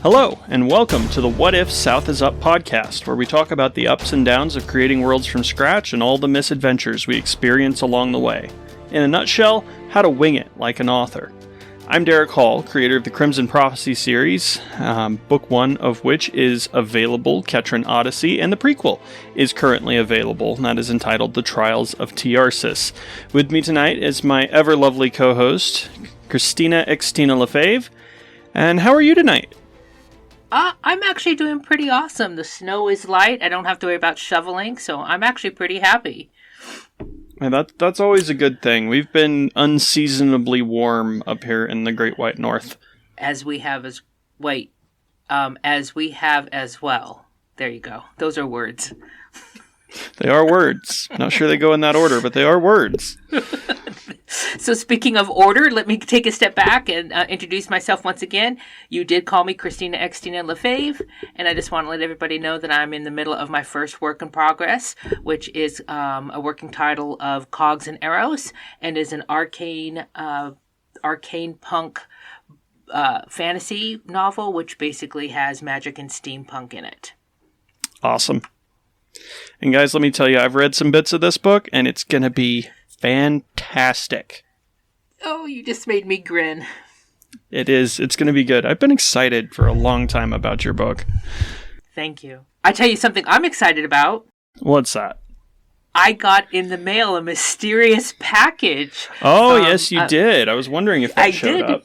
Hello, and welcome to the What If South is Up podcast, where we talk about the ups and downs of creating worlds from scratch and all the misadventures we experience along the way. In a nutshell, how to wing it like an author. I'm Derrick Hall, creator of the Crimson Prophecy series, book one of which is available, Ketran Odyssey, and the prequel is currently available, and that is entitled The Trials of Tiarsis. With me tonight is my ever-lovely co-host, Xtina Lefebvre. And how are you tonight? I'm actually doing pretty awesome. The snow is light. I don't have to worry about shoveling, so I'm actually pretty happy. And that's always a good thing. We've been unseasonably warm up here in the Great White North. As we have as well. There you go. Those are words. They are words. Not sure they go in that order, but they are words. So speaking of order, let me take a step back and introduce myself once again. You did call me Xtina Lefebvre, and I just want to let everybody know that I'm in the middle of my first work in progress, which is a working title of Cogs and Arrows, and is an arcane punk fantasy novel, which basically has magic and steampunk in it. Awesome. And guys, let me tell you, I've read some bits of this book, and it's going to be fantastic. Oh, you just made me grin. It is. It's going to be good. I've been excited for a long time about your book. Thank you. I tell you something I'm excited about. What's that? I got in the mail a mysterious package. Oh, yes, you did. I was wondering if that showed up.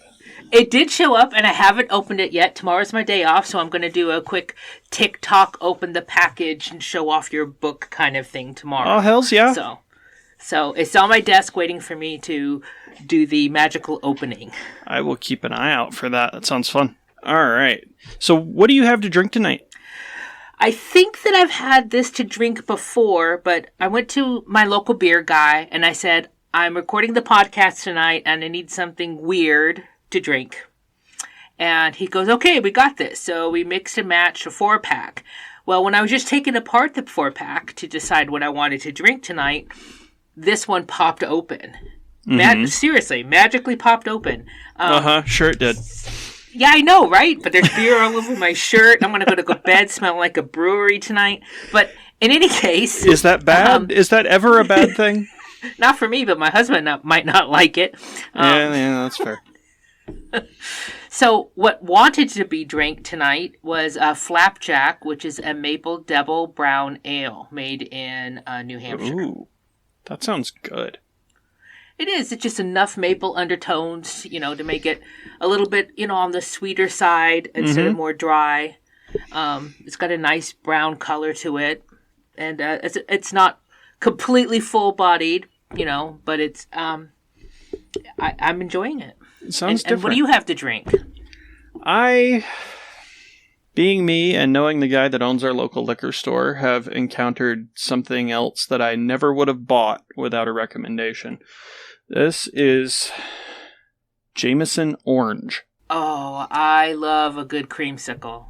It did show up, and I haven't opened it yet. Tomorrow's my day off, so I'm going to do a quick TikTok, open the package, and show off your book kind of thing tomorrow. Oh, hells yeah. So it's on my desk waiting for me to do the magical opening. I will keep an eye out for that. That sounds fun. All right. So what do you have to drink tonight? I think that I've had this to drink before, but I went to my local beer guy, and I said, I'm recording the podcast tonight, and I need something weird to drink. And he goes, okay, we got this. So we mixed and matched a 4-pack. Well, when I was just taking apart the 4-pack to decide what I wanted to drink tonight, this one popped open. Seriously, magically popped open. Sure it did. Yeah, I know, right? But there's beer all over my shirt. I'm going to go to bed smelling like a brewery tonight. But in any case... Is that bad? Is that ever a bad thing? Not for me, but my husband might not like it. Yeah, that's fair. So what wanted to be drank tonight was a Flapjack, which is a maple double brown ale made in New Hampshire. Ooh, that sounds good. It is. It's just enough maple undertones, to make it a little bit, on the sweeter side instead of more dry. It's got a nice brown color to it, and it's not completely full-bodied, but it's I'm enjoying it. It sounds different. And what do you have to drink? Being me and knowing the guy that owns our local liquor store, have encountered something else that I never would have bought without a recommendation. This is Jameson Orange. Oh, I love a good creamsicle.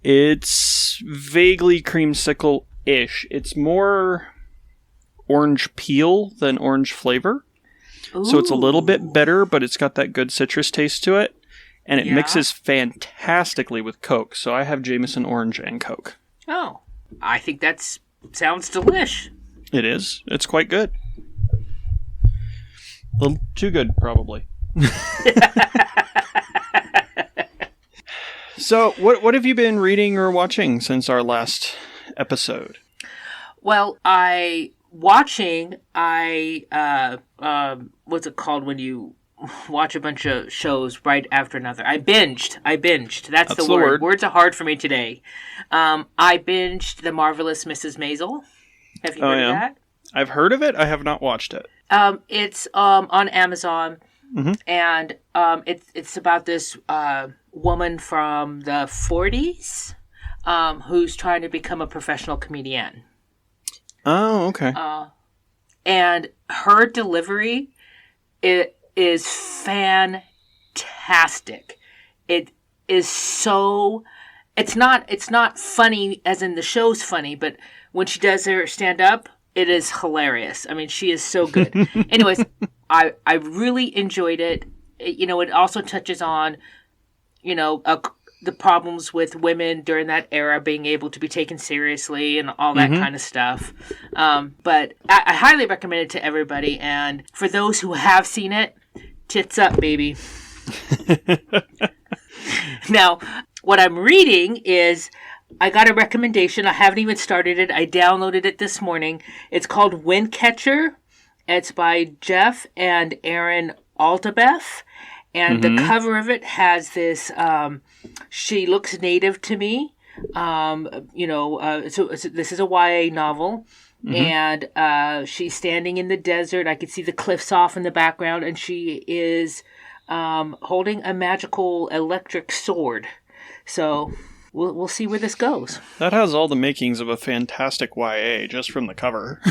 It's vaguely creamsicle-ish. It's more orange peel than orange flavor. Ooh. So it's a little bit bitter, but it's got that good citrus taste to it. And it mixes fantastically with Coke. So I have Jameson Orange and Coke. Oh, I think that sounds delish. It is. It's quite good. A little too good, probably. So, what have you been reading or watching since our last episode? Well, what's it called when you watch a bunch of shows right after another? I binged. That's the word. Words are hard for me today. I binged The Marvelous Mrs. Maisel. Have you heard of that? I've heard of it. I have not watched it. It's on Amazon, and it's about this woman from the 40s who's trying to become a professional comedian. Oh, okay. And her delivery, it is fantastic. It is so... It's not funny as in the show's funny, but when she does her stand-up, it is hilarious. I mean, she is so good. Anyways, I really enjoyed it. It also touches on, the problems with women during that era being able to be taken seriously and all that kind of stuff. But I highly recommend it to everybody. And for those who have seen it, tits up, baby. Now, what I'm reading is I got a recommendation. I haven't even started it. I downloaded it this morning. It's called Windcatcher. It's by Jeff and Aaron Altabeth. And the cover of it has this, She Looks Native to Me. So this is a YA novel. And she's standing in the desert. I could see the cliffs off in the background. And she is holding a magical electric sword. So we'll see where this goes. That has all the makings of a fantastic YA just from the cover.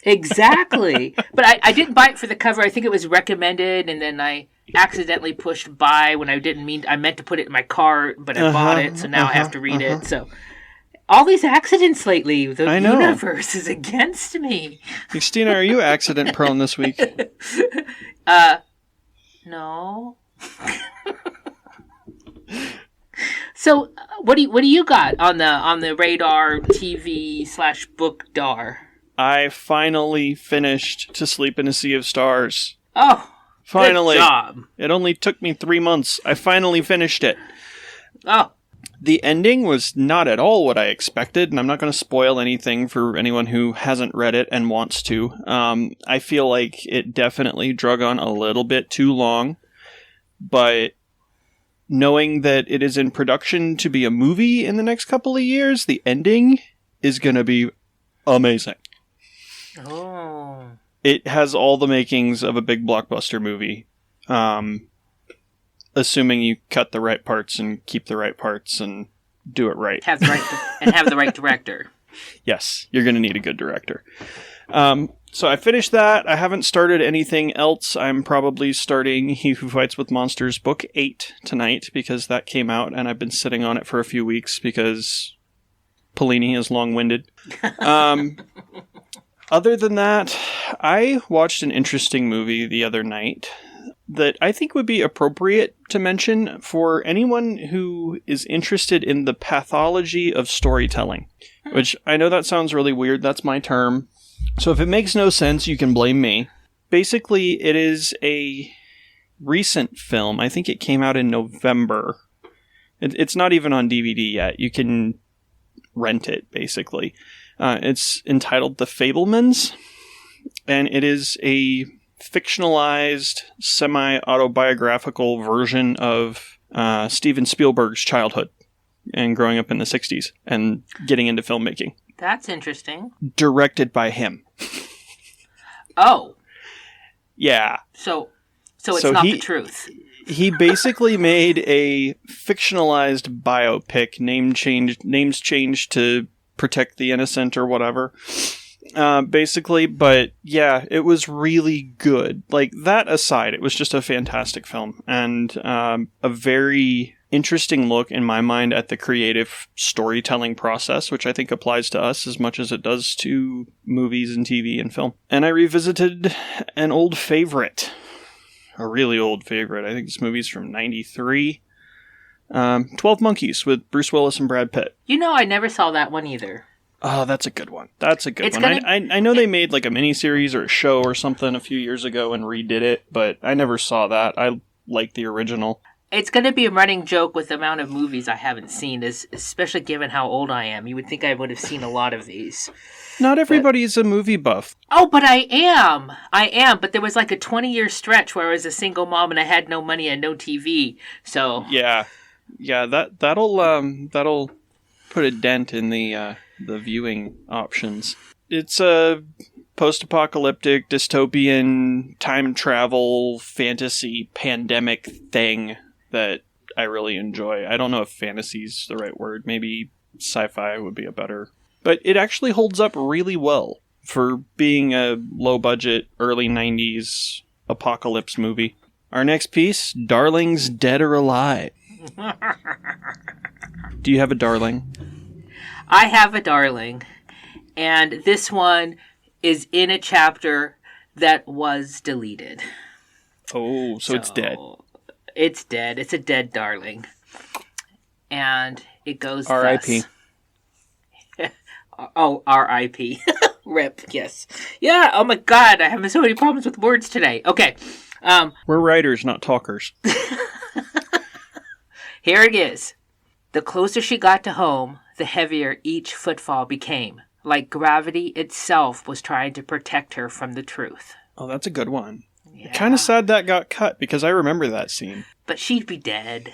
Exactly. But I didn't buy it for the cover. I think it was recommended, and then I accidentally pushed buy when I didn't mean. I meant to put it in my cart, but I bought it, so now I have to read it. So all these accidents lately, the universe is against me. Xtina, are you accident prone this week? No. So what do you got on the radar TV/book dar? I finally finished To Sleep in a Sea of Stars. Oh, finally! Good job. It only took me 3 months. I finally finished it. Oh. The ending was not at all what I expected, and I'm not going to spoil anything for anyone who hasn't read it and wants to. I feel like it definitely drug on a little bit too long, but knowing that it is in production to be a movie in the next couple of years, the ending is going to be amazing. Oh. It has all the makings of a big blockbuster movie. Assuming you cut the right parts and keep the right parts and do it right. Have the right director. Yes, you're going to need a good director. So I finished that. I haven't started anything else. I'm probably starting He Who Fights with Monsters Book 8 tonight because that came out and I've been sitting on it for a few weeks because Polini is long-winded. Other than that, I watched an interesting movie the other night that I think would be appropriate to mention for anyone who is interested in the pathology of storytelling, which I know that sounds really weird. That's my term. So if it makes no sense, you can blame me. Basically, it is a recent film. I think it came out in November. It's not even on DVD yet. You can rent it, basically. It's entitled The Fabelmans, and it is a fictionalized, semi-autobiographical version of Steven Spielberg's childhood and growing up in the 60s and getting into filmmaking. That's interesting. Directed by him. Oh. Yeah. So it's not the truth. He basically made a fictionalized biopic, names changed to protect the innocent or whatever. Basically, but yeah, it was really good. Like, that aside, it was just a fantastic film and a very interesting look in my mind at the creative storytelling process, which I think applies to us as much as it does to movies and TV and film. And I revisited an old favorite, a really old favorite. I think this movie's from 93. 12 Monkeys with Bruce Willis and Brad Pitt. You know, I never saw that one either. Oh, that's a good one. That's a good one. I know they made like a miniseries or a show or something a few years ago and redid it, but I never saw that. I like the original. It's going to be a running joke with the amount of movies I haven't seen, especially given how old I am. You would think I would have seen a lot of these. Not everybody's a movie buff. Oh, but I am. But there was like a 20-year stretch where I was a single mom and I had no money and no TV. So yeah, that'll put a dent in the viewing options. It's a post-apocalyptic, dystopian, time travel, fantasy, pandemic thing that I really enjoy. I don't know if fantasy's the right word. Maybe sci-fi would be a better. But it actually holds up really well for being a low-budget, early 90s apocalypse movie. Our next piece, Darlings Dead or Alive. Do you have a darling? I have a darling. And this one is in a chapter that was deleted. Oh, so it's dead. It's dead. It's a dead darling. and it goes R.I.P. thus. Oh, R.I.P. Rip, yes. Yeah, oh my god, I'm having so many problems with words today. Okay. We're writers, not talkers. Here it is. The closer she got to home, the heavier each footfall became. Like gravity itself was trying to protect her from the truth. Oh, that's a good one. Yeah. Kind of sad that got cut, because I remember that scene. But she'd be dead.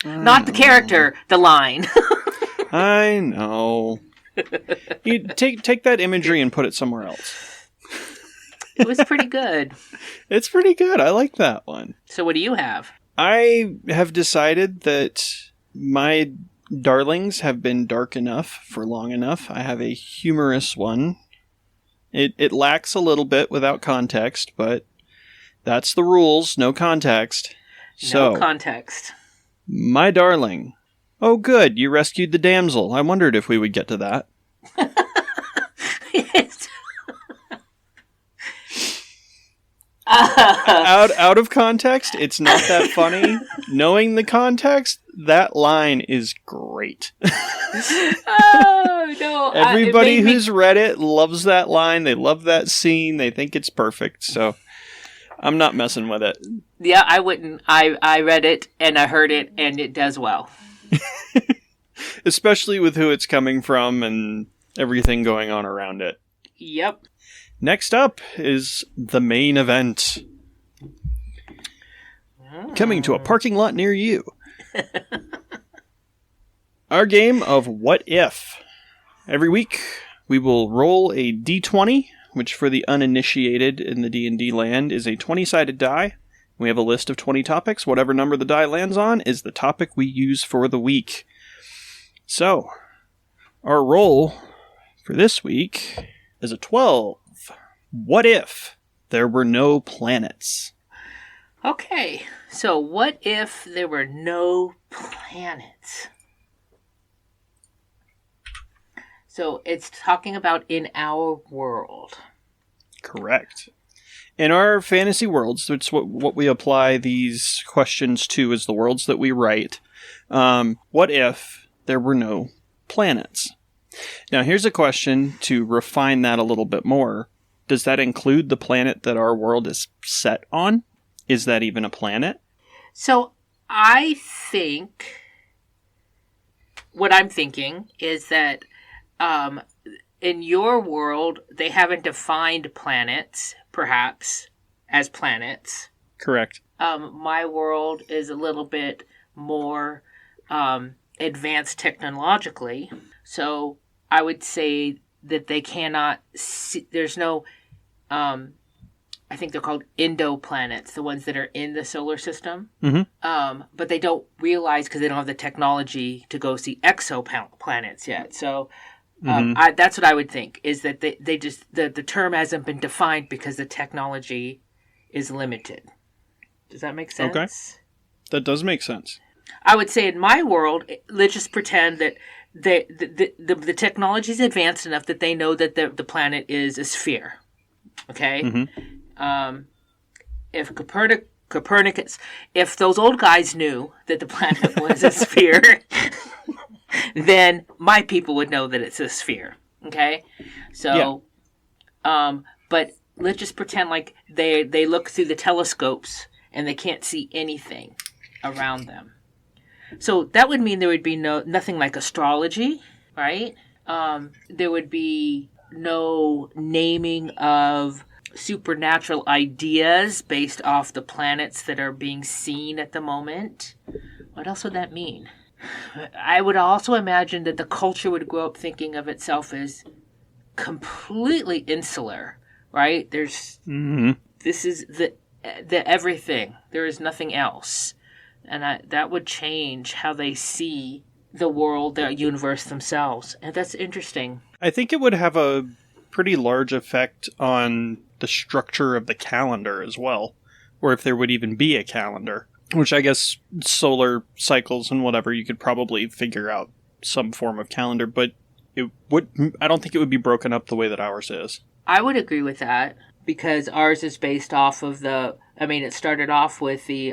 Not the character, the line. I know. You take that imagery and put it somewhere else. It was pretty good. It's pretty good. I like that one. So what do you have? I have decided that my darlings have been dark enough for long enough. I have a humorous one. It lacks a little bit without context, but that's the rules. No context. No context. My darling. Oh, good. You rescued the damsel. I wondered if we would get to that. Yes. Out of context, it's not that funny. Knowing the context, that line is great. Oh, no. Everybody who's read it loves that line. They love that scene. They think it's perfect. So I'm not messing with it. Yeah, I wouldn't. I read it and I heard it and it does well. Especially with who it's coming from and everything going on around it. Yep. Next up is the main event. Coming to a parking lot near you. Our game of What If. Every week, we will roll a d20, which for the uninitiated in the D&D land is a 20-sided die. We have a list of 20 topics. Whatever number the die lands on is the topic we use for the week. So, our roll for this week is a 12. What if there were no planets? Okay, so what if there were no planets? So it's talking about in our world. Correct. In our fantasy worlds, it's what we apply these questions to as the worlds that we write. What if there were no planets? Now, here's a question to refine that a little bit more. Does that include the planet that our world is set on? Is that even a planet? So I think, what I'm thinking is that in your world, they haven't defined planets, perhaps, as planets. Correct. My world is a little bit more advanced technologically. So I would say that they cannot see, there's no, I think they're called endoplanets, the ones that are in the solar system. Mm-hmm. But they don't realize because they don't have the technology to go see exoplanets yet. So that's what I would think, is that they just, the term hasn't been defined because the technology is limited. Does that make sense? Okay. That does make sense. I would say in my world, let's just pretend that the technology is advanced enough that they know that the planet is a sphere. Okay? Mm-hmm. If Copernicus, if those old guys knew that the planet was a sphere, then my people would know that it's a sphere. Okay? So, but let's just pretend like they look through the telescopes and they can't see anything around them. So that would mean there would be nothing like astrology, right? There would be no naming of supernatural ideas based off the planets that are being seen at the moment. What else would that mean? I would also imagine that the culture would grow up thinking of itself as completely insular, right? This is the everything. There is nothing else. And that would change how they see the world, the universe themselves. And that's interesting. I think it would have a pretty large effect on the structure of the calendar as well. Or if there would even be a calendar. Which I guess solar cycles and whatever, you could probably figure out some form of calendar. But I don't think it would be broken up the way that ours is. I would agree with that. Because ours is based off of it started off with the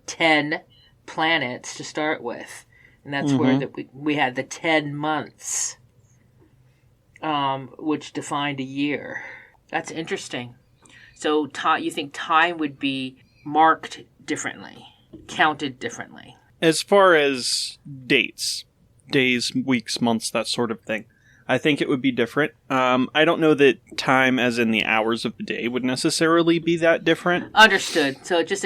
10 planets to start with. And that's where we had the 10 months, which defined a year. That's interesting. So you think time would be marked differently, counted differently? As far as dates, days, weeks, months, that sort of thing, I think it would be different. I don't know that time as in the hours of the day would necessarily be that different. Understood. So just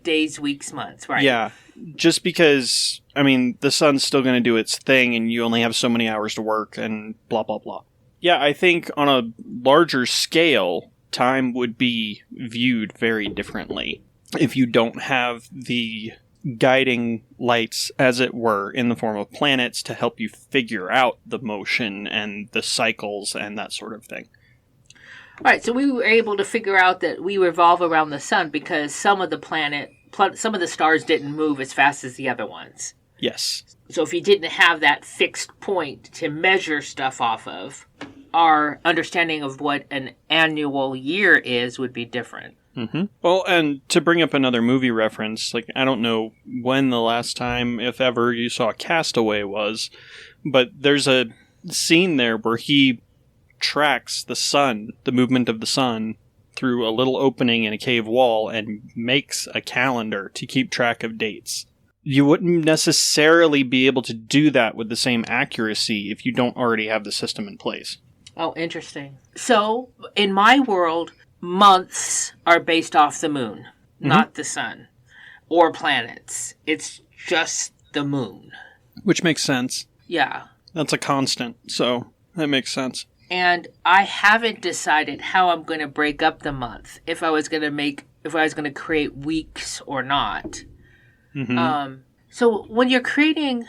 days, weeks, months, right? Yeah, just because, I mean, the sun's still going to do its thing and you only have so many hours to work and blah, blah, blah. Yeah, I think on a larger scale, time would be viewed very differently if you don't have the guiding lights, as it were, in the form of planets to help you figure out the motion and the cycles and that sort of thing. Right, so we were able to figure out that we revolve around the sun because some of the stars didn't move as fast as the other ones. Yes. So if you didn't have that fixed point to measure stuff off of, our understanding of what an annual year is would be different. Mm-hmm. Well, and to bring up another movie reference, like, I don't know when the last time, if ever, you saw Castaway was, but there's a scene there where he tracks the sun, the movement of the sun, through a little opening in a cave wall and makes a calendar to keep track of dates. You wouldn't necessarily be able to do that with the same accuracy if you don't already have the system in place. Oh, interesting. So, in my world, months are based off the moon, not the sun or planets. It's just the moon. Which makes sense. Yeah. That's a constant, so that makes sense. And I haven't decided how I'm going to break up the month, if I was going to create weeks or not. Mm-hmm. So when you're creating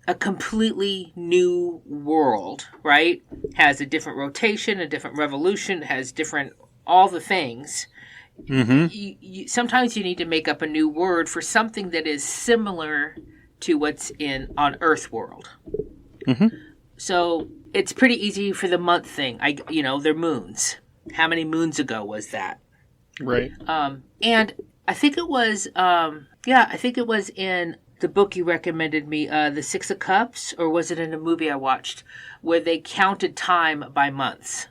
a completely new world, right? Has a different rotation, a different revolution, has different all the things. Mm-hmm. Sometimes you need to make up a new word for something that is similar to what's on Earth world. Mm-hmm. So it's pretty easy for the month thing. They're moons. How many moons ago was that? Right. And I think it was, in the book you recommended me, The Six of Cups, or was it in a movie I watched, where they counted time by months,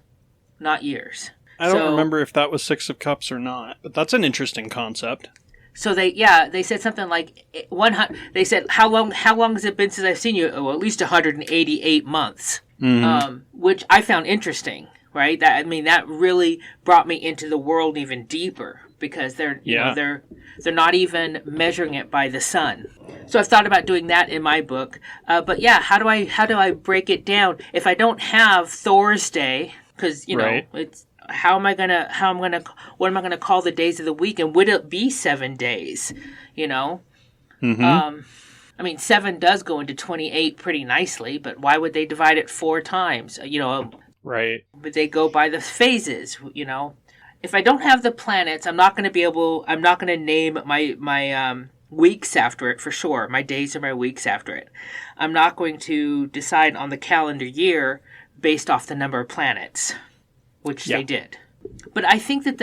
not years. I don't remember if that was Six of Cups or not, but that's an interesting concept. So they said something like 100. They said, how long has it been since I've seen you? Oh, at least 188 months, which I found interesting. Right? That really brought me into the world even deeper because they're not even measuring it by the sun. So I've thought about doing that in my book. But yeah, how do I break it down if I don't have Thor's Day? Because it's what am I gonna call the days of the week, and would it be 7 days? Mm-hmm. 7 does go into 28 pretty nicely, but why would they divide it 4 times? Right. But they go by the phases, If I don't have the planets, I'm not going to name my weeks after it for sure. My days are my weeks after it. I'm not going to decide on the calendar year based off the number of planets, which they did. But I think that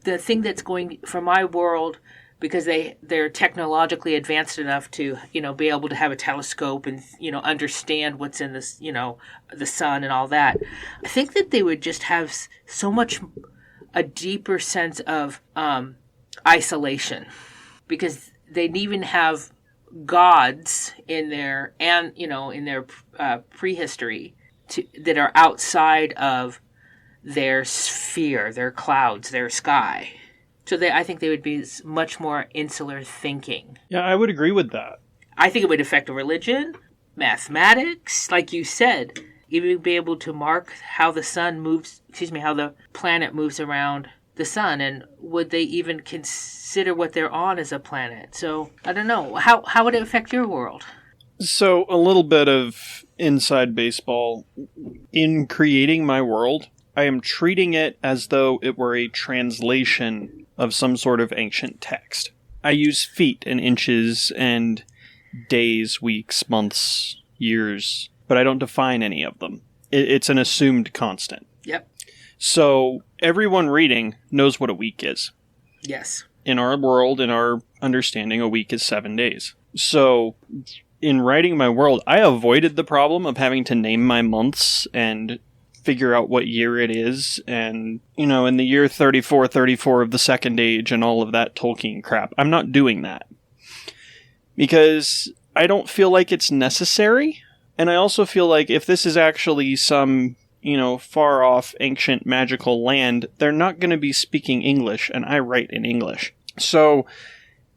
the thing that's going for my world, because they're technologically advanced enough to, be able to have a telescope and, understand what's in this, the sun and all that. I think that they would just have so much a deeper sense of isolation, because they'd even have gods in their prehistory that are outside of their sphere, their clouds, their sky. So I think they would be much more insular thinking. Yeah, I would agree with that. I think it would affect religion, mathematics, like you said. Even be able to mark how the how the planet moves around the sun, and would they even consider what they're on as a planet? So, I don't know. How would it affect your world? So, a little bit of inside baseball. In creating my world, I am treating it as though it were a translation of some sort of ancient text. I use feet and inches and days, weeks, months, years, but I don't define any of them. It's an assumed constant. Yep. So everyone reading knows what a week is. Yes. In our world, in our understanding, a week is 7 days. So in writing my world, I avoided the problem of having to name my months and figure out what year it is, and, you know, in the year 3434 of the Second Age and all of that Tolkien crap. I'm not doing that. Because I don't feel like it's necessary, and I also feel like if this is actually some, you know, far-off, ancient, magical land, they're not going to be speaking English, and I write in English. So,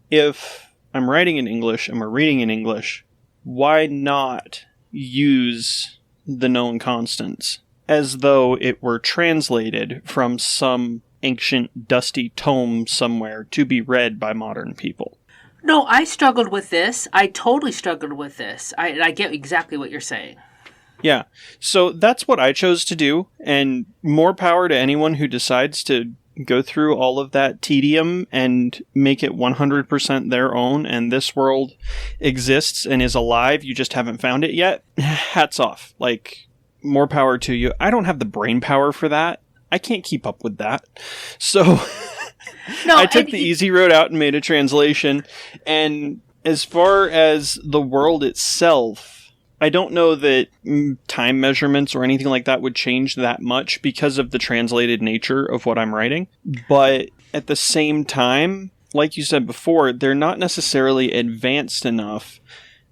if I'm writing in English and we're reading in English, why not use the known constants as though it were translated from some ancient, dusty tome somewhere to be read by modern people? No, I struggled with this. I totally struggled with this. I get exactly what you're saying. Yeah. So that's what I chose to do, and more power to anyone who decides to go through all of that tedium and make it 100% their own, and this world exists and is alive, you just haven't found it yet. Hats off. Like, more power to you. I don't have the brain power for that. I can't keep up with that. So I took the easy road out and made a translation. And as far as the world itself, I don't know that time measurements or anything like that would change that much because of the translated nature of what I'm writing. But at the same time, like you said before, they're not necessarily advanced enough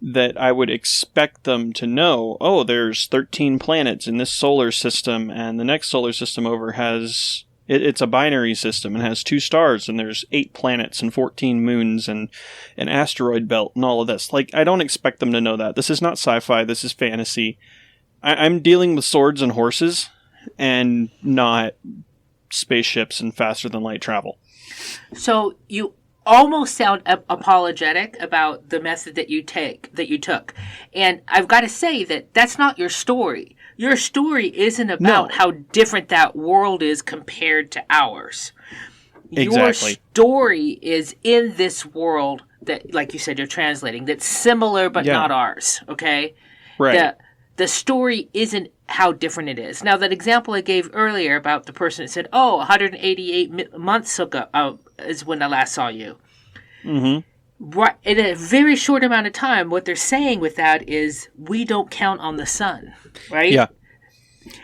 that I would expect them to know, oh, there's 13 planets in this solar system, and the next solar system over has... It's a binary system and has 2 stars, and there's 8 planets and 14 moons and an asteroid belt and all of this. Like, I don't expect them to know that. This is not sci-fi. This is fantasy. I'm dealing with swords and horses and not spaceships and faster than light travel. So you almost sound apologetic about the method that you took. And I've got to say that that's not your story. Your story isn't about how different that world is compared to ours. Exactly. Your story is in this world that, like you said, you're translating, that's similar but not ours, okay? Right. The story isn't how different it is. Now, that example I gave earlier about the person that said, 188 months ago is when I last saw you. Mm-hmm. Right, in a very short amount of time, what they're saying with that is, we don't count on the sun, right? Yeah.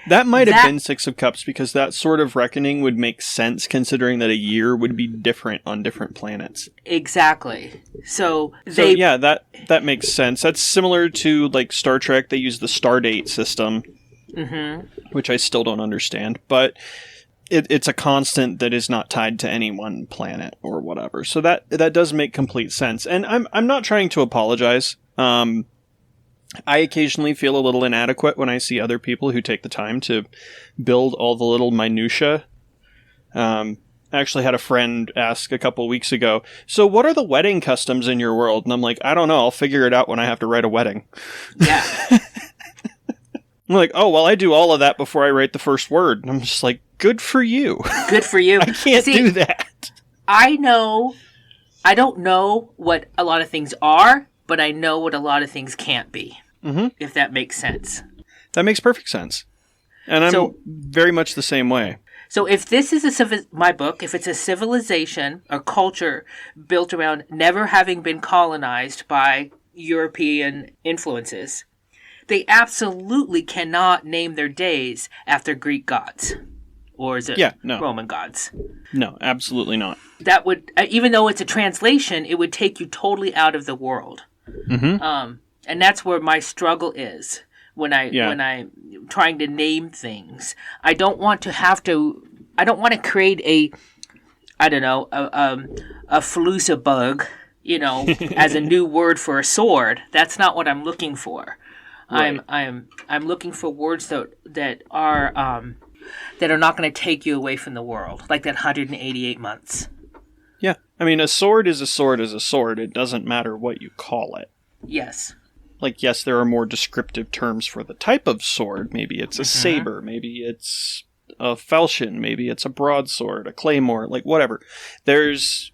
That might have been Six of Cups, because that sort of reckoning would make sense considering that a year would be different on different planets. Exactly. So yeah, that makes sense. That's similar to, like, Star Trek. They use the Stardate system, which I still don't understand, but it's a constant that is not tied to any one planet or whatever. So that does make complete sense. And I'm not trying to apologize. I occasionally feel a little inadequate when I see other people who take the time to build all the little minutia. I actually had a friend ask a couple weeks ago, so what are the wedding customs in your world? And I'm like, I don't know. I'll figure it out when I have to write a wedding. Yeah. I'm like, oh, well, I do all of that before I write the first word. And I'm just like, good for you. Good for you. I can't do that. I don't know what a lot of things are, but I know what a lot of things can't be, if that makes sense. That makes perfect sense. And I'm very much the same way. So if this is my book, if it's a civilization or culture built around never having been colonized by European influences, they absolutely cannot name their days after Greek gods. Or is it Roman gods? No, absolutely not. That would, even though it's a translation, it would take you totally out of the world. And that's where my struggle is when I'm trying to name things. I don't want to create a Fallujah bug, as a new word for a sword. That's not what I'm looking for. Right. I'm looking for words that are not going to take you away from the world, like that 188 months. Yeah. I mean, a sword is a sword is a sword. It doesn't matter what you call it. Yes. Like, yes, there are more descriptive terms for the type of sword. Maybe it's a saber. Maybe it's a falchion. Maybe it's a broadsword, a claymore, like whatever. There's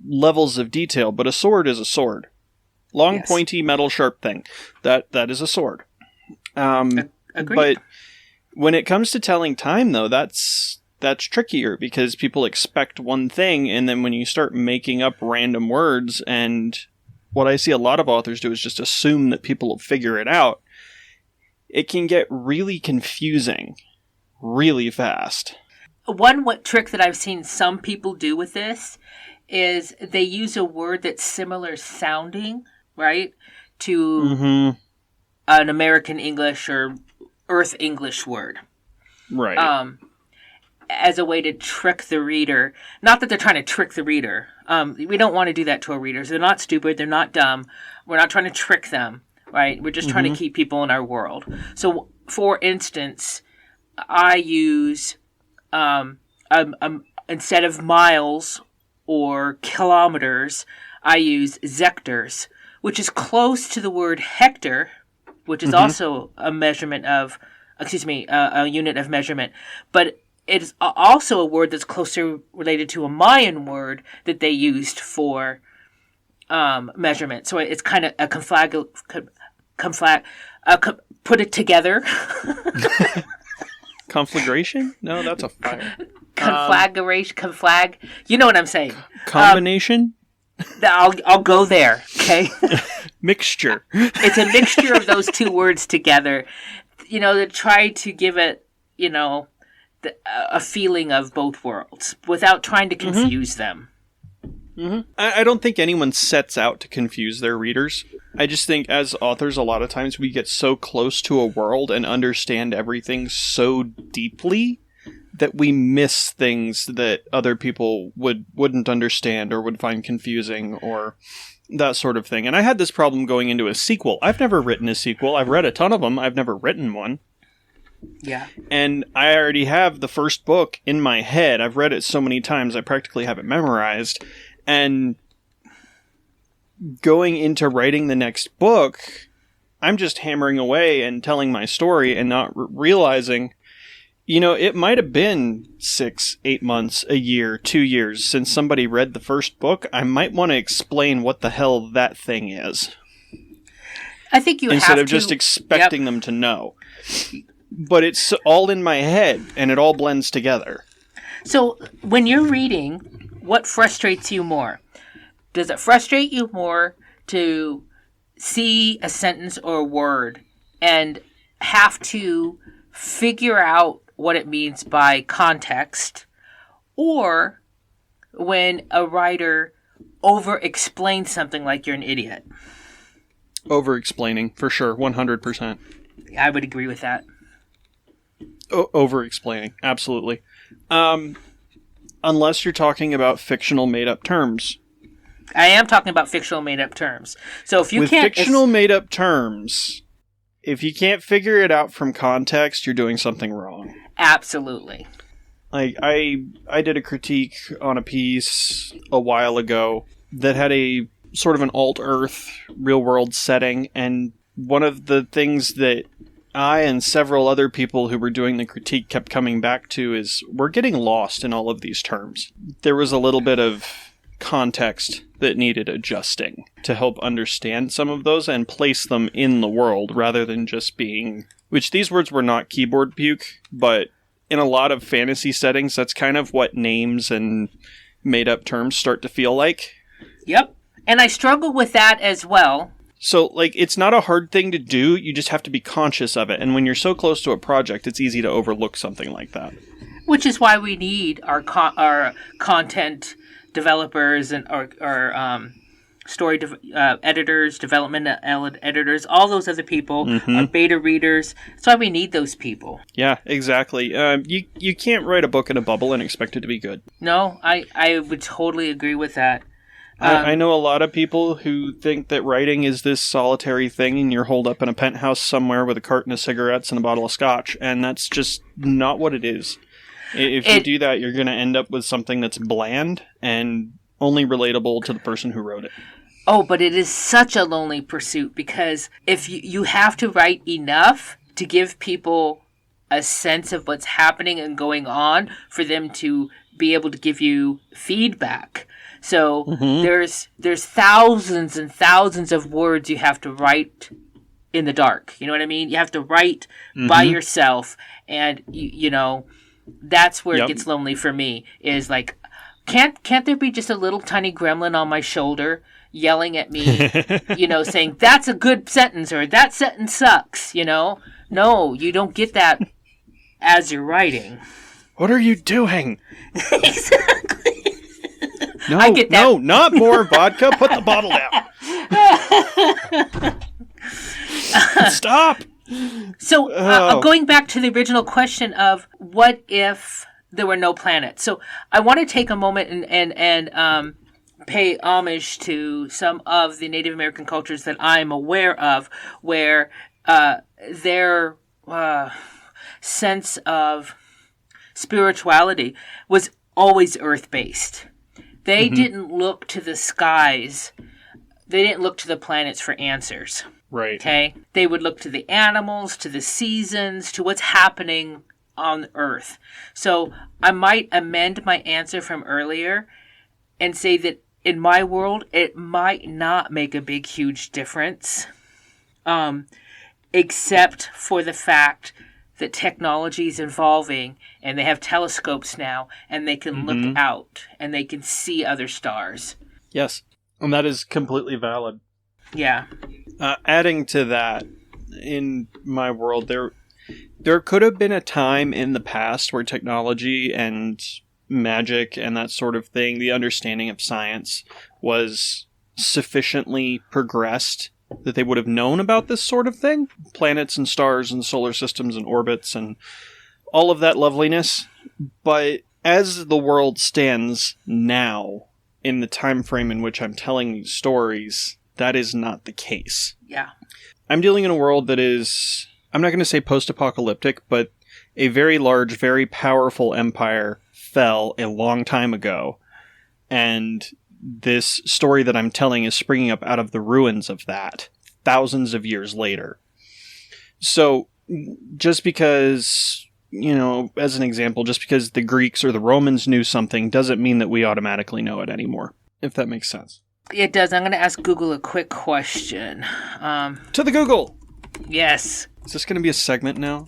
levels of detail, but a sword is a sword. Long, pointy, metal, sharp thing. That is a sword. Agreed. But when it comes to telling time, though, that's trickier because people expect one thing, and then when you start making up random words and what I see a lot of authors do is just assume that people will figure it out. It can get really confusing really fast. One trick that I've seen some people do with this is they use a word that's similar sounding, right, to an American English or Earth English word. Right. As a way to trick the reader. Not that they're trying to trick the reader. We don't want to do that to our readers. They're not stupid. They're not dumb. We're not trying to trick them, right? We're just trying to keep people in our world. So, for instance, I use, instead of miles or kilometers, I use zectors, which is close to the word hectare, which is also a measurement of, a unit of measurement. But it's also a word that's closer related to a Mayan word that they used for measurement. So it's kind of a put it together. Conflagration? No, that's a fire. Conflag. You know what I'm saying. Combination? I'll go there, okay? Mixture. It's a mixture of those two words together, to try to give it, a feeling of both worlds without trying to confuse them. I don't think anyone sets out to confuse their readers. I just think as authors, a lot of times we get so close to a world and understand everything so deeply that we miss things that other people wouldn't understand or would find confusing or that sort of thing. And I had this problem going into a sequel. I've never written a sequel. I've read a ton of them. I've never written one. Yeah. And I already have the first book in my head. I've read it so many times, I practically have it memorized. And going into writing the next book, I'm just hammering away and telling my story and not realizing, it might have been 6, 8 months, a year, 2 years since somebody read the first book. I might want to explain what the hell that thing is. I think you instead have of just expecting them to know. But it's all in my head, and it all blends together. So, when you're reading, what frustrates you more? Does it frustrate you more to see a sentence or a word and have to figure out what it means by context? Or when a writer over-explains something like you're an idiot? Over-explaining, for sure, 100%. I would agree with that. Over-explaining, absolutely. Unless you're talking about fictional made-up terms. I am talking about fictional made-up terms. So if you With can't... fictional made-up terms, if you can't figure it out from context, you're doing something wrong. Absolutely. Like, I did a critique on a piece a while ago that had a sort of an alt-Earth real-world setting, and one of the things that I and several other people who were doing the critique kept coming back to is we're getting lost in all of these terms. There was a little bit of context that needed adjusting to help understand some of those and place them in the world rather than just being... Which these words were not keyboard puke, but in a lot of fantasy settings, that's kind of what names and made-up terms start to feel like. Yep. And I struggle with that as well. So, it's not a hard thing to do, you just have to be conscious of it. And when you're so close to a project, it's easy to overlook something like that. Which is why we need our content developers and our story editors, development editors, all those other people, our beta readers. That's why we need those people. Yeah, exactly. You can't write a book in a bubble and expect it to be good. No, I would totally agree with that. I know a lot of people who think that writing is this solitary thing and you're holed up in a penthouse somewhere with a carton of cigarettes and a bottle of scotch, and that's just not what it is. If you do that, you're going to end up with something that's bland and only relatable to the person who wrote it. Oh, but it is such a lonely pursuit because if you have to write enough to give people a sense of what's happening and going on for them to be able to give you feedback. So there's thousands and thousands of words you have to write in the dark. You know what I mean? You have to write by yourself, and you know that's where it gets lonely for me. Is like, Can't there be just a little tiny gremlin on my shoulder yelling at me, saying, that's a good sentence, or that sentence sucks, No, you don't get that as you're writing. What are you doing? Exactly. No, I get that. No, not more vodka. Put the bottle down. Stop. So, going back to the original question of what if there were no planets? So, I want to take a moment and pay homage to some of the Native American cultures that I'm aware of, where their sense of spirituality was always earth-based. They didn't look to the skies. They didn't look to the planets for answers. Right. Okay? They would look to the animals, to the seasons, to what's happening on Earth. So I might amend my answer from earlier and say that in my world, it might not make a big, huge difference, except for the fact that technology is evolving and they have telescopes now and they can look out and they can see other stars. Yes. And that is completely valid. Yeah. Adding to that, in my world, there could have been a time in the past where technology and magic and that sort of thing, the understanding of science, was sufficiently progressed that they would have known about this sort of thing. Planets and stars and solar systems and orbits and all of that loveliness. But as the world stands now, in the time frame in which I'm telling these stories, that is not the case. Yeah. I'm dealing in a world that is, I'm not going to say post-apocalyptic, but a very large, very powerful empire fell a long time ago. And this story that I'm telling is springing up out of the ruins of that, thousands of years later. So, just because, as an example, just because the Greeks or the Romans knew something doesn't mean that we automatically know it anymore, if that makes sense. It does. I'm going to ask Google a quick question. To the Google! Yes. Is this going to be a segment now?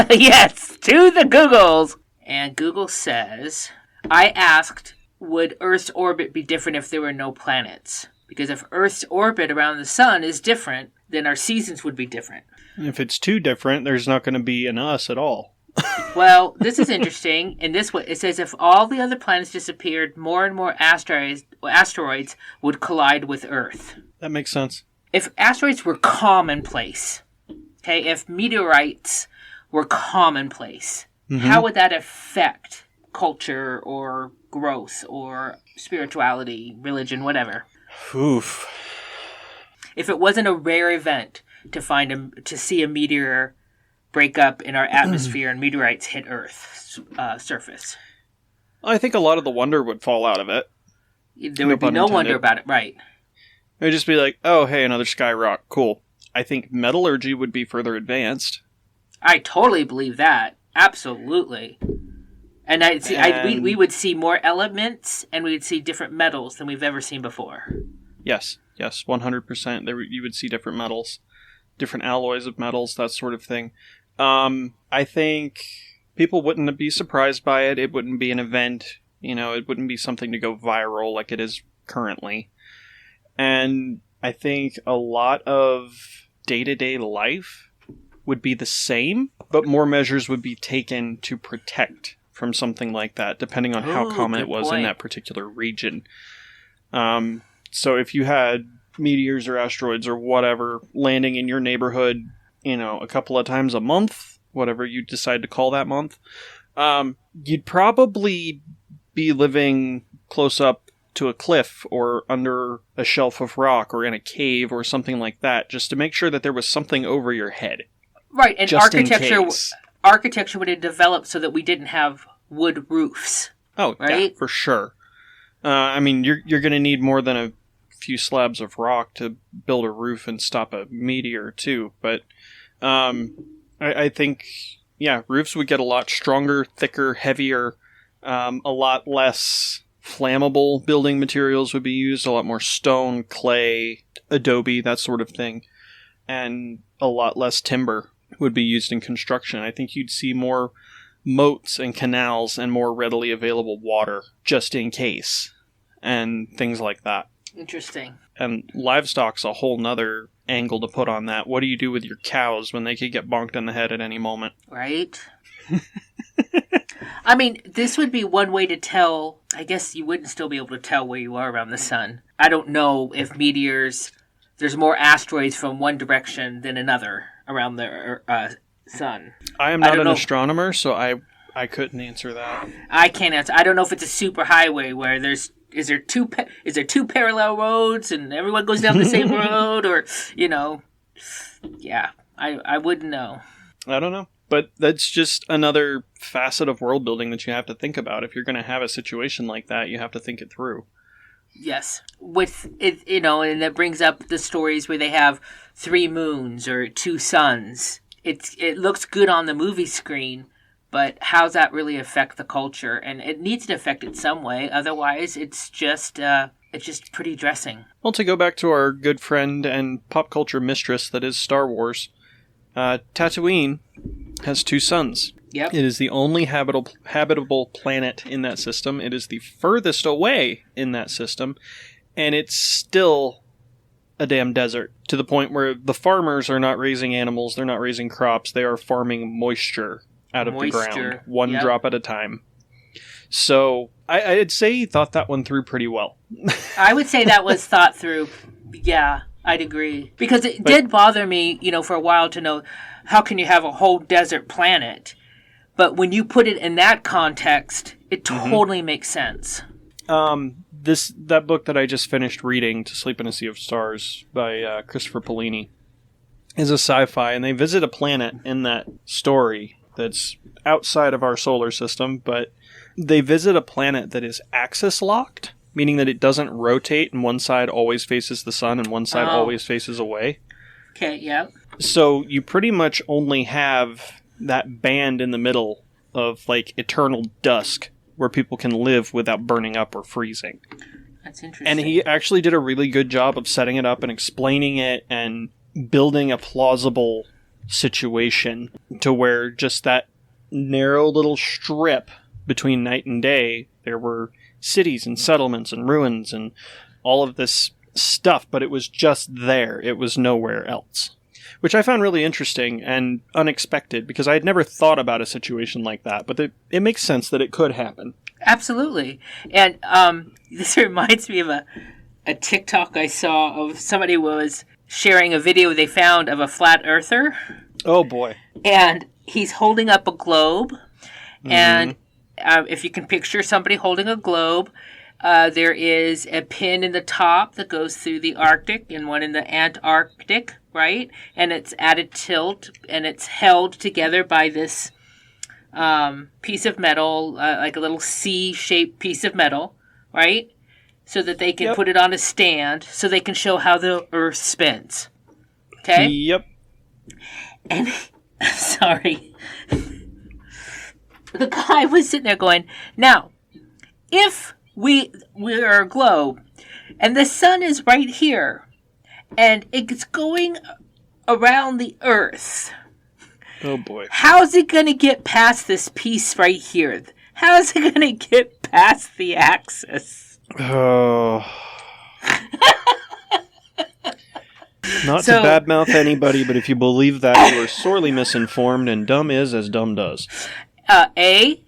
Yes, to the Googles! And Google says, I asked, would Earth's orbit be different if there were no planets? Because if Earth's orbit around the sun is different, then our seasons would be different. If it's too different, there's not going to be an us at all. Well, this is interesting. In this way, it says if all the other planets disappeared, more and more asteroids would collide with Earth. That makes sense. If asteroids were commonplace, okay, if meteorites were commonplace, how would that affect culture or growth or spirituality, religion, whatever? Oof. If it wasn't a rare event to see a meteor break up in our atmosphere and meteorites hit Earth's surface, I think a lot of the wonder would fall out of it. There would be no wonder about it, right? It would just be like, oh, hey, another sky rock, cool. I think metallurgy would be further advanced. I totally believe that. Absolutely. And we would see more elements and we would see different metals than we've ever seen before. Yes, 100%. You would see different metals, different alloys of metals, that sort of thing. I think people wouldn't be surprised by it. It wouldn't be an event. It wouldn't be something to go viral like it is currently. And I think a lot of day-to-day life would be the same, but more measures would be taken to protect from something like that, depending on how common it was in that particular region. So if you had meteors or asteroids or whatever landing in your neighborhood, a couple of times a month, whatever you decide to call that month, you'd probably be living close up to a cliff or under a shelf of rock or in a cave or something like that, just to make sure that there was something over your head. Right, and architecture would have developed so that we didn't have wood roofs. Oh, right? Yeah, for sure. You're going to need more than a few slabs of rock to build a roof and stop a meteor, too. But I think, roofs would get a lot stronger, thicker, heavier, a lot less flammable building materials would be used, a lot more stone, clay, adobe, that sort of thing, and a lot less timber would be used in construction. I think you'd see more moats and canals and more readily available water, just in case, and things like that. Interesting. And livestock's a whole nother angle to put on that. What do you do with your cows when they could get bonked in the head at any moment? Right? I mean, this would be one way to tell. I guess you wouldn't still be able to tell where you are around the sun. I don't know if meteors, there's more asteroids from one direction than another around the sun. I am not an astronomer, so I couldn't answer that. I can't answer. I don't know if it's a super highway where is there two parallel roads and everyone goes down the same road, or yeah, I wouldn't know. I don't know. But that's just another facet of world building that you have to think about. If you're going to have a situation like that, you have to think it through. Yes. With it, and that brings up the stories where they have 3 moons or 2 suns. It looks good on the movie screen, but how's that really affect the culture? And it needs to affect it some way. Otherwise, it's just pretty dressing. Well, to go back to our good friend and pop culture mistress that is Star Wars, Tatooine has 2 suns. Yep. It is the only habitable planet in that system. It is the furthest away in that system, and it's still a damn desert, to the point where the farmers are not raising animals, they're not raising crops, they are farming moisture out of the ground, one drop at a time. So I'd say he thought that one through pretty well. I would say that was thought through. Yeah, I'd agree. Because it did bother me, for a while to know, how can you have a whole desert planet? But when you put it in that context, it totally makes sense. That book that I just finished reading, To Sleep in a Sea of Stars, by Christopher Paolini, is a sci-fi, and they visit a planet in that story that's outside of our solar system, but they visit a planet that is axis locked, meaning that it doesn't rotate and one side always faces the sun and one side always faces away. Okay, yeah. So you pretty much only have that band in the middle of eternal dusk where people can live without burning up or freezing. That's interesting. And he actually did a really good job of setting it up and explaining it and building a plausible situation to where just that narrow little strip between night and day, there were cities and settlements and ruins and all of this stuff, but it was just there. It was nowhere else. Which I found really interesting and unexpected, because I had never thought about a situation like that, but it makes sense that it could happen. Absolutely. And this reminds me of a TikTok I saw of somebody was sharing a video they found of a flat earther. Oh, boy. And he's holding up a globe. And if you can picture somebody holding a globe, there is a pin in the top that goes through the Arctic and one in the Antarctic, right? And it's at a tilt, and it's held together by this piece of metal, like a little C-shaped piece of metal, right? So that they can put it on a stand so they can show how the Earth spins. Okay? Yep. And, sorry. The guy was sitting there going, now, if we're a globe, and the sun is right here, and it's going around the Earth. Oh, boy. How's it going to get past this piece right here? How's it going to get past the axis? Oh. Not to badmouth anybody, but if you believe that, you are sorely misinformed, and dumb is as dumb does. A,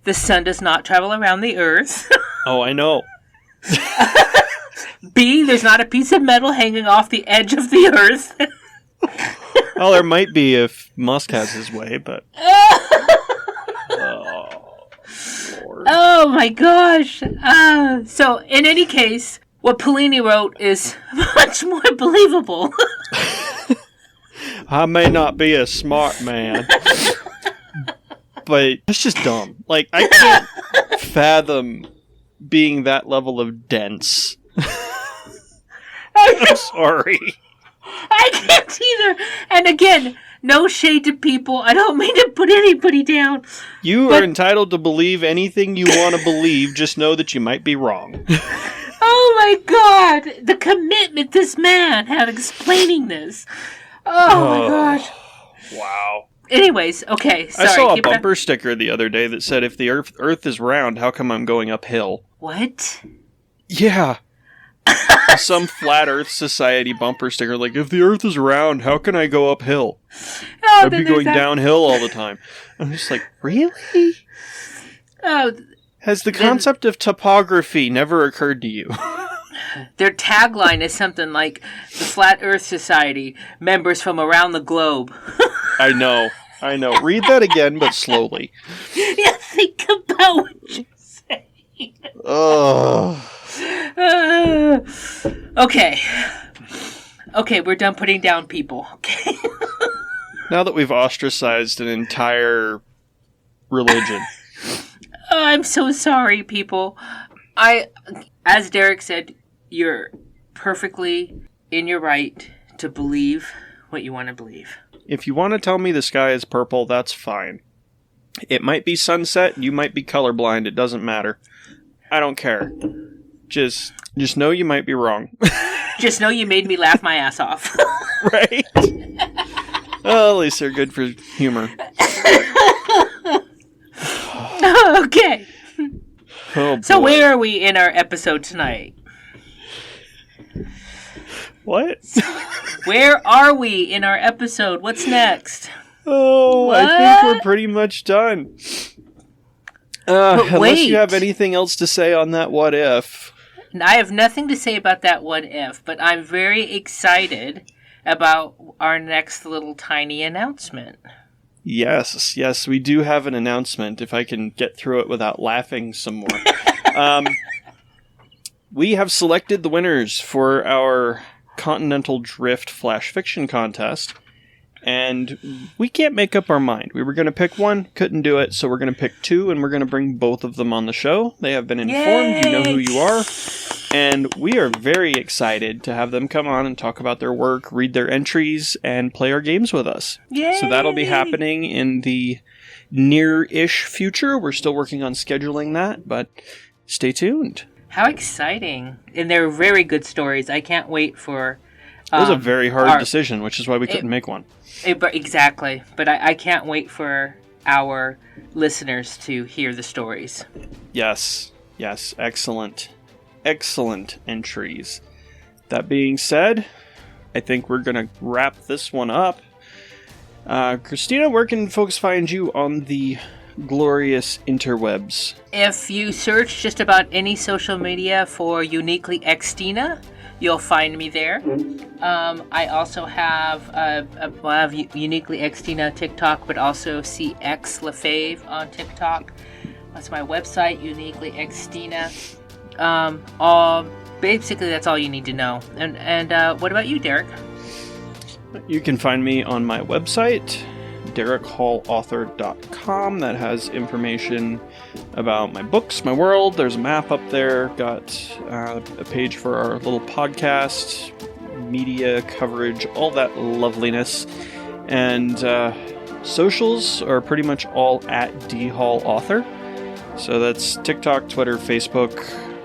the sun does not travel around the Earth. Oh, I know. B, there's not a piece of metal hanging off the edge of the Earth. Well, there might be if Musk has his way, but... Oh, Lord. Oh, my gosh. So, in any case, what Paolini wrote is much more believable. I may not be a smart man, but it's just dumb. I can't fathom being that level of dense. I'm sorry. I can't either. And again, no shade to people. I don't mean to put anybody down. You are entitled to believe anything you want to believe. Just know that you might be wrong. Oh my God. The commitment this man had explaining this. Oh my gosh. Wow. Anyways, okay, sorry. I saw a keep it- bumper sticker the other day that said, if the Earth is round, how come I'm going uphill? What? Yeah. Some Flat Earth Society bumper sticker, like, if the Earth is round, how can I go uphill? Oh, I'd be going downhill all the time. I'm just like, really? Oh, Has the concept of topography never occurred to you? their tagline is something like the Flat Earth Society, members from around the globe. I know. Read that again, but slowly. Yeah, think about what you say. Ugh. Okay. Okay, we're done putting down people. Okay. Now that we've ostracized an entire religion. Oh, I'm so sorry, people. As Derrick said, you're perfectly in your right to believe what you want to believe. If you want to tell me the sky is purple, that's fine. It might be sunset, you might be colorblind, it doesn't matter. I don't care. Just know you might be wrong. Just know you made me laugh my ass off. Right? Well, at least they're good for humor. Okay. Oh, So boy. where are we in our episode tonight? What? Where are we in our episode? What's next? Oh, I think we're pretty much done. Unless wait. you have anything else to say on that what if. I have nothing to say about that what if, but I'm very excited about our next little tiny announcement. Yes, we do have an announcement, if I can get through it without laughing some more. We have selected the winners for our Continental Drift Flash Fiction Contest, and we can't make up our mind. We were going to pick one, couldn't do it, so we're going to pick two, and we're going to bring both of them on the show. They have been informed, you know who you are, and we are very excited to have them come on and talk about their work, read their entries, and play our games with us. Yay! So that'll be happening in the near-ish future. We're still working on scheduling that, but stay tuned. How exciting. And they're very good stories. I can't wait for... It was a very hard decision, which is why we couldn't make one. Exactly. But I can't wait for our listeners to hear the stories. Yes. Excellent entries. That being said, I think we're going to wrap this one up. Xtina, where can folks find you on the glorious interwebs? If you search just about any social media for Uniquely Xtina, you'll find me there. I also have Uniquely Xtina TikTok, but also CX Lefebvre on TikTok. That's my website, Uniquely Xtina. Basically, that's all you need to know. And what about you, Derrick? You can find me on my website, DerrickHallAuthor.com. That has information about my books, my world. There's a map up there. Got a page for our little podcast, media coverage, all that loveliness. And socials are pretty much all at DHallAuthor. So that's TikTok, Twitter, Facebook,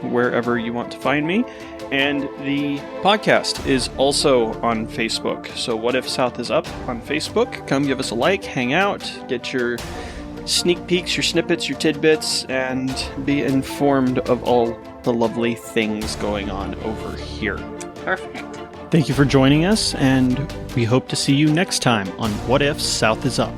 wherever you want to find me. And the podcast is also on Facebook. So What If South is Up on Facebook. Come give us a like, hang out, get your sneak peeks, your snippets, your tidbits, and be informed of all the lovely things going on over here. Perfect. Thank you for joining us, and we hope to see you next time on What If South is Up.